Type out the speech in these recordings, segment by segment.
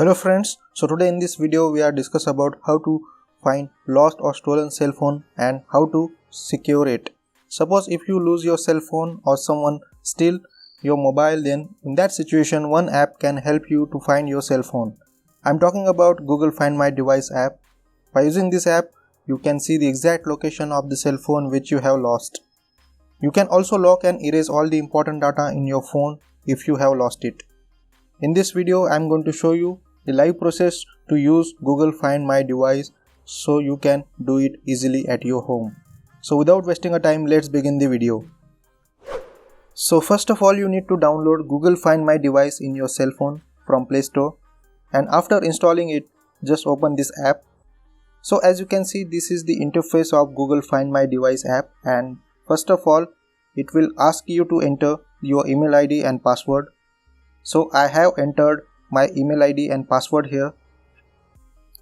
Hello friends, so today in this video we are discuss about how to find lost or stolen cell phone and how to secure it. Suppose if you lose your cell phone or someone steal your mobile, then in that situation one app can help you to find your cell phone. I'm talking about Google Find My Device app. By using this app, you can see the exact location of the cell phone which you have lost. You can also lock and erase all the important data in your phone if you have lost it. In this video, I am going to show you the live process to use Google Find My Device so you can do it easily at your home. So without wasting a time, let's begin the video. So first of all, you need to download Google Find My Device in your cell phone from Play Store, and after installing it, just open this app. So as you can see, this is the interface of Google Find My Device app, and first of all, it will ask you to enter your email ID and password. So I have entered my email ID and password here.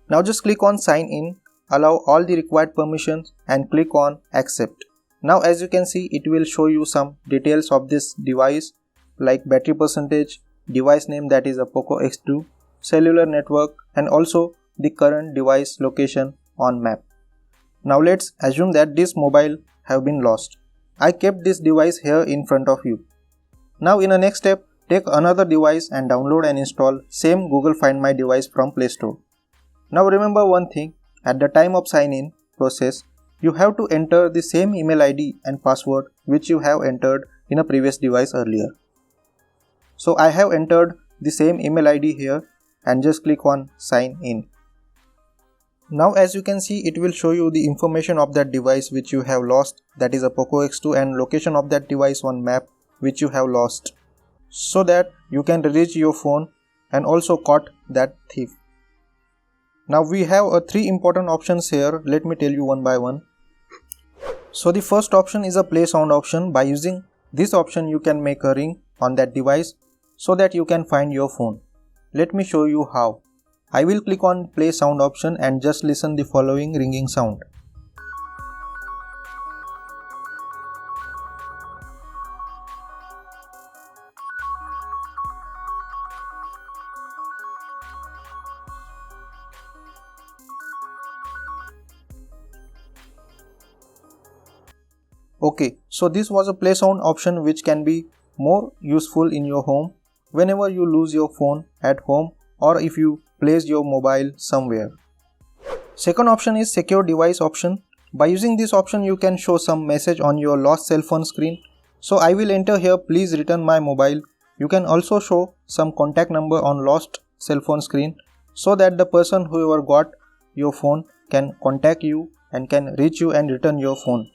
Now just click on sign in, allow all the required permissions and click on accept. Now as you can see, it will show you some details of this device like battery percentage, device name that is a Poco X2, cellular network, and also the current device location on map. Now let's assume that this mobile have been lost. I kept this device here in front of you. Now in the next step, take another device and download and install same Google Find My Device from Play Store. Now remember one thing, at the time of sign in process, you have to enter the same email ID and password which you have entered in a previous device earlier. So I have entered the same email ID here and just click on sign in. Now as you can see, it will show you the information of that device which you have lost, that is a Poco X2, and location of that device on map which you have lost, so that you can reach your phone and also caught that thief. Now we have three important options here. Let me tell you one by one. So the first option is a play sound option. By using this option, you can make a ring on that device so that you can find your phone. Let me show you how. I will click on play sound option and just listen the following ringing sound. Okay, so this was a play sound option which can be more useful in your home whenever you lose your phone at home or if you place your mobile somewhere. Second option is secure device option. By using this option, you can show some message on your lost cell phone screen. So I will enter here, please return my mobile. You can also show some contact number on lost cell phone screen so that the person whoever got your phone can contact you and can reach you and return your phone.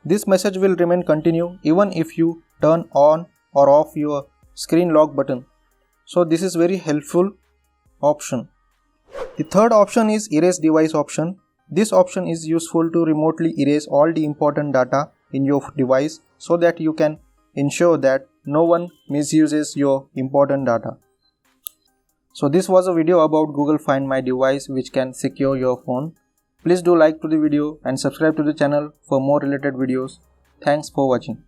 This message will remain continue even if you turn on or off your screen lock button. So this is very helpful option. The third option is erase device option. This option is useful to remotely erase all the important data in your device so that you can ensure that no one misuses your important data. So this was a video about Google Find My Device which can secure your phone. Please do like to the video and subscribe to the channel for more related videos. Thanks for watching.